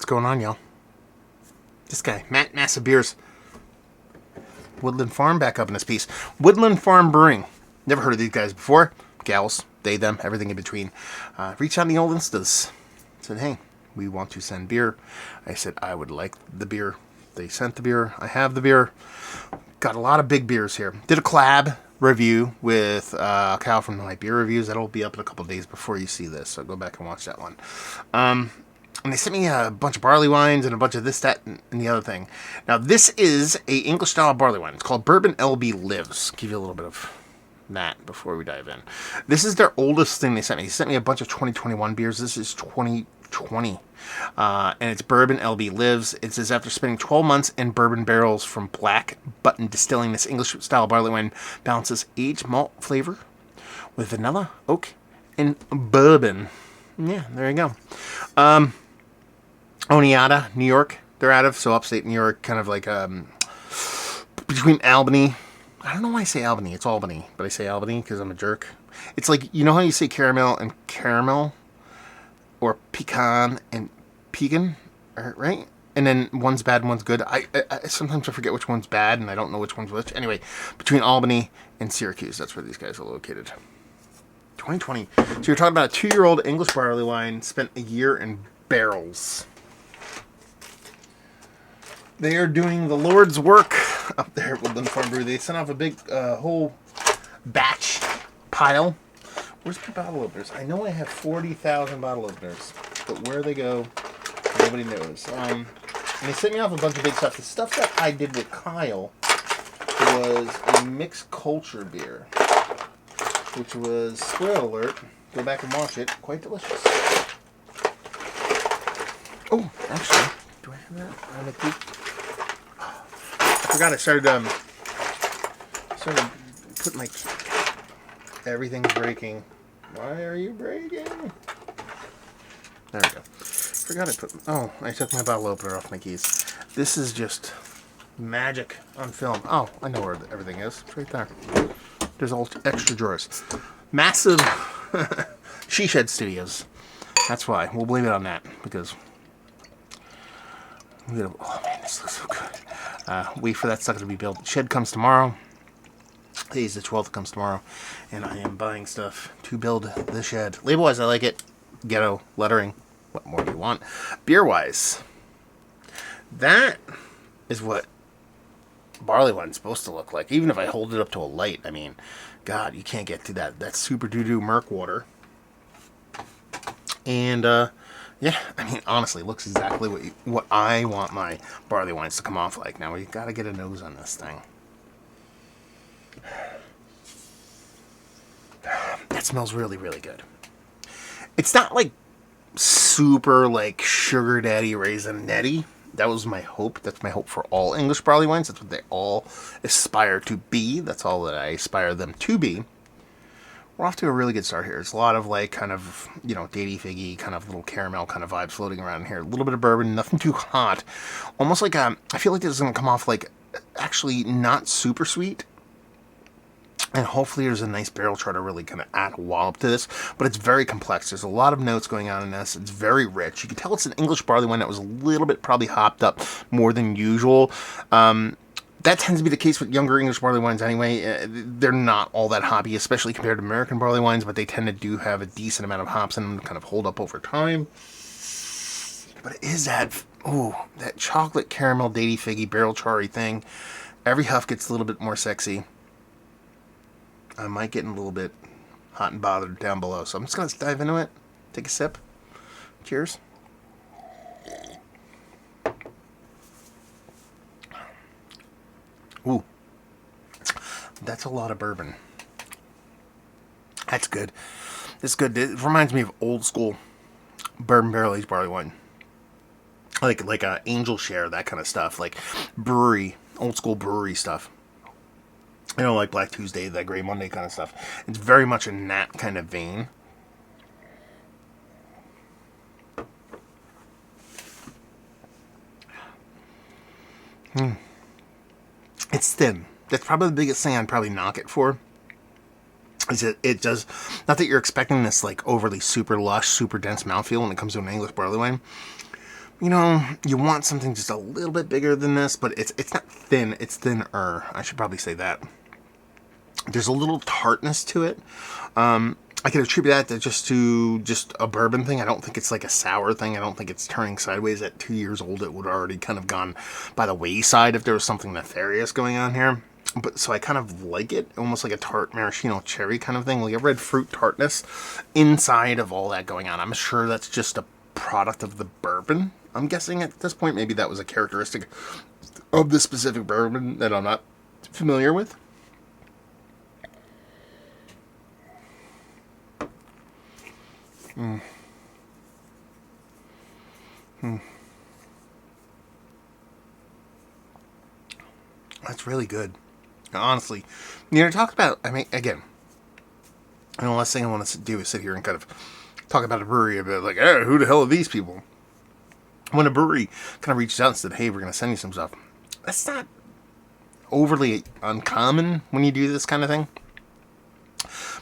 What's going on, y'all? This guy, Matt Massive Beers. Woodland Farm back up in this piece. Woodland Farm Brewing. Never heard of these guys before. Gals, they, them, everything in between. Reach out in the old instas. Said, hey, we want to send beer. I said, I would like the beer. They sent the beer. I have the beer. Got a lot of big beers here. Did a collab review with Kyle from My Beer Reviews. That'll be up in a couple days before you see this, so go back and watch that one. And they sent me a bunch of barley wines and a bunch of this, that, and the other thing. Now, this is a English-style barley wine. It's called Bourbon LB Lives. Give you a little bit of that before we dive in. This is their oldest thing they sent me. They sent me a bunch of 2021 beers. This is 2020. And it's Bourbon LB Lives. It says, after spending 12 months in bourbon barrels from Black Button Distilling, this English-style barley wine balances aged malt flavor with vanilla, oak, and bourbon. Yeah, there you go. Oneida, New York, they're out of, so upstate New York, kind of like between Albany. I don't know why I say Albany, it's Albany, but I say Albany because I'm a jerk. It's like, you know how you say caramel and caramel? Or pecan and pecan, right? And then one's bad and one's good. I sometimes I forget which one's bad, and I don't know which one's which. Anyway, between Albany and Syracuse, that's where these guys are located. 2020. So you're talking about a 2-year-old English barley wine, spent a year in barrels. They are doing the Lord's work up there at Woodland Farm Brew. They sent off a big whole batch pile. Where's my bottle openers? I know I have 40,000 bottle openers, but where they go, nobody knows. And they sent me off a bunch of big stuff. The stuff that I did with Kyle was a mixed culture beer, which was, spoiler alert, go back and watch it, quite delicious. Oh, actually, do I have that on the peak? I forgot I started putting my... Everything's breaking. Why are you breaking? There we go. Forgot I put... Oh, I took my bottle opener off my keys. This is just magic on film. Oh, I know where everything is. It's right there. There's all extra drawers. Massive She Shed Studios. That's why. We'll blame it on that, because... Oh, man, this looks so good. Wait for that sucker to be built. Shed comes tomorrow. Today's the 12th, comes tomorrow, and I am buying stuff to build the shed. Label-wise, I like it. Ghetto lettering. What more do you want? Beer-wise, that is what barley wine's supposed to look like. Even if I hold it up to a light, I mean, God, you can't get through that. That's super doo-doo murk water. And, yeah, I mean, honestly, it looks exactly what I want my barley wines to come off like. Now, we got to get a nose on this thing. That smells really, really good. It's not like super like sugar daddy raisinetty. That was my hope. That's my hope for all English barley wines. That's what they all aspire to be. That's all that I aspire them to be. We're off to a really good start here. It's a lot of like kind of, you know, datey figgy, kind of little caramel kind of vibes floating around here. A little bit of bourbon, nothing too hot. Almost like I feel like this is going to come off like actually not super sweet. And hopefully there's a nice barrel char to really kind of add a wallop to this. But it's very complex. There's a lot of notes going on in this. It's very rich. You can tell it's an English barley wine that was a little bit probably hopped up more than usual. That tends to be the case with younger English barley wines anyway. They're not all that hoppy, especially compared to American barley wines. But they tend to do have a decent amount of hops in them to kind of hold up over time. But it is that chocolate caramel datey figgy barrel char-y thing. Every huff gets a little bit more sexy. I might get a little bit hot and bothered down below. So I'm just going to dive into it. Take a sip. Cheers. Ooh. That's a lot of bourbon. That's good. It's good. It reminds me of old school bourbon barrel aged barley wine. Like a Angel Share, that kind of stuff. Like brewery, old school brewery stuff. You know, like Black Tuesday, that Grey Monday kind of stuff. It's very much in that kind of vein. It's thin. That's probably the biggest thing I'd probably knock it for. Is it does, not that you're expecting this like overly super lush, super dense mouthfeel when it comes to an English barley wine. you know, you want something just a little bit bigger than this, but it's not thin. It's thinner. I should probably say that. There's a little tartness to it. I can attribute that to just a bourbon thing. I don't think it's like a sour thing. I don't think it's turning sideways. At 2 years old, it would already kind of gone by the wayside if there was something nefarious going on here. But so I kind of like it, almost like a tart maraschino cherry kind of thing, like a red fruit tartness inside of all that going on. I'm sure that's just a product of the bourbon. I'm guessing at this point, maybe that was a characteristic of this specific bourbon that I'm not familiar with. That's really good. Honestly, you know, talk about, I mean, again, the last thing I want to do is sit here and kind of talk about a brewery a bit, like, hey, who the hell are these people? When a brewery kind of reaches out and said, hey, we're going to send you some stuff, that's not overly uncommon when you do this kind of thing.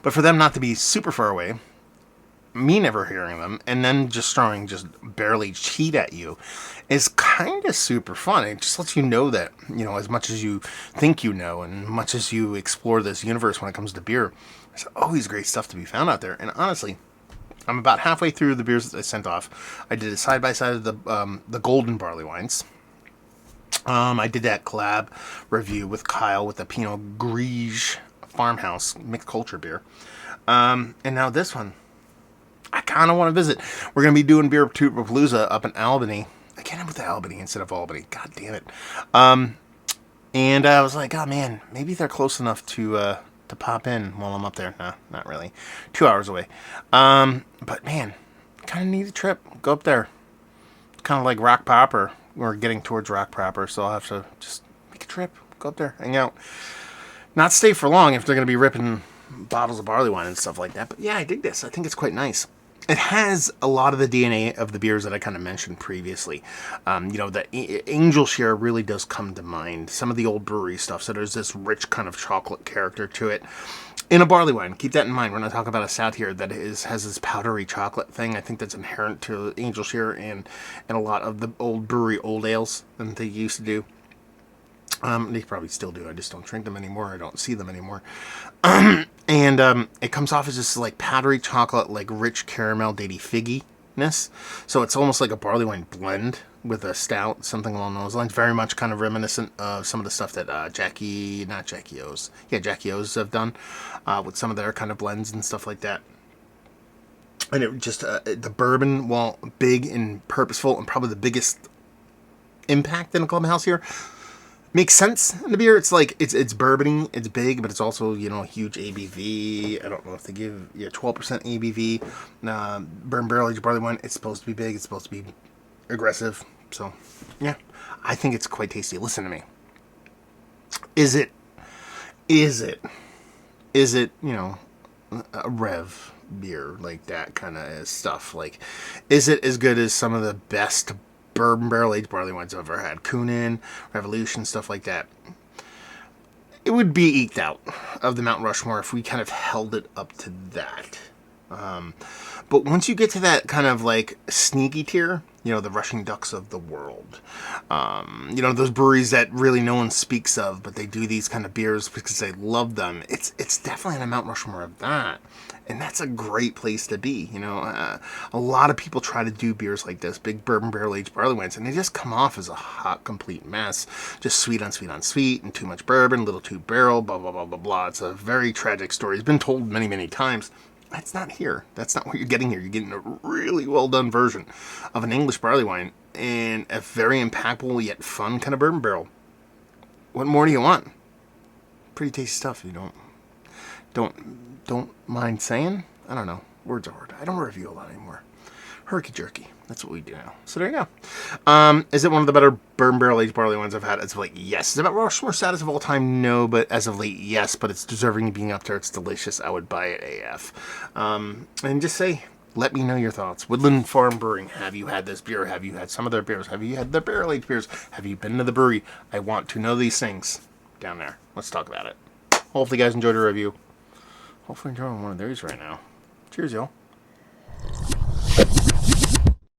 But for them not to be super far away, me never hearing them, and then just throwing just barrel-aged heat at you is kind of super fun. It just lets you know that, you know, as much as you think you know, and much as you explore this universe when it comes to beer, there's always great stuff to be found out there. And honestly, I'm about halfway through the beers that I sent off. I did a side-by-side of the golden barley wines. I did that collab review with Kyle with the Pinot Gris Farmhouse mixed culture beer. And now this one, I kind of want to visit. We're going to be doing Beer Palooza up in Albany. Again, with Albany instead of Albany. God damn it. And I was like, oh man, maybe they're close enough to pop in while I'm up there. No, not really. 2 hours away. But man, kind of need a trip. Go up there. Kind of like Rock Proper. We're getting towards Rock Proper, so I'll have to just make a trip. Go up there, hang out. Not stay for long if they're going to be ripping bottles of barley wine and stuff like that. But yeah, I dig this. I think it's quite nice. It has a lot of the DNA of the beers that I kind of mentioned previously. You know, the Angel Share really does come to mind. Some of the old brewery stuff. So there's this rich kind of chocolate character to it. In a barley wine, keep that in mind. We're not talking about a stout here that has this powdery chocolate thing. I think that's inherent to Angel Share and a lot of the old brewery old ales that they used to do. They probably still do. I just don't drink them anymore. I don't see them anymore. And it comes off as just like powdery chocolate, like rich caramel, datey figginess. So it's almost like a barley wine blend with a stout, something along those lines. Very much kind of reminiscent of some of the stuff that Jackie O's have done with some of their kind of blends and stuff like that. And it just, the bourbon, while big and purposeful and probably the biggest impact in a clubhouse here, makes sense in the beer. It's like, it's bourbony, it's big, but it's also, you know, a huge ABV. I don't know if they give 12% ABV. Bourbon barrel aged barley wine, it's supposed to be big, it's supposed to be aggressive. So, yeah, I think it's quite tasty. Listen to me. Is it, you know, a Rev beer, like that kind of stuff? Like, is it as good as some of the best bourbon barrel aged barley wines I've ever had? Kunin, Revolution, stuff like that. It would be eked out of the Mount Rushmore if we kind of held it up to that. But once you get to that kind of like sneaky tier, you know, the Rushing Ducks of the world, you know, those breweries that really no one speaks of, but they do these kind of beers because they love them. It's definitely on a Mount Rushmore of that. And that's a great place to be. You know, a lot of people try to do beers like this, big bourbon barrel aged barley wines, and they just come off as a hot, complete mess. Just sweet on sweet on sweet, and too much bourbon, little too barrel, blah, blah, blah, blah, blah. It's a very tragic story. It's been told many, many times. That's not here. That's not what you're getting here. You're getting a really well done version of an English barley wine and a very impactful yet fun kind of bourbon barrel. What more do you want? Pretty tasty stuff. You don't mind saying. I don't know. Words are hard. I don't review a lot anymore. Herky jerky. That's what we do now. So there you go. Is it one of the better bourbon barrel aged barley wines I've had? As of late, yes. Is it Mount Rushmore status of all time? No, but as of late, yes. But it's deserving of being up there. It's delicious. I would buy it AF. And just say, let me know your thoughts. Woodland Farm Brewing. Have you had this beer? Have you had some of their beers? Have you had their barrel aged beers? Have you been to the brewery? I want to know these things down there. Let's talk about it. Hopefully, you guys enjoyed the review. Hopefully, enjoying one of these right now. Cheers, y'all.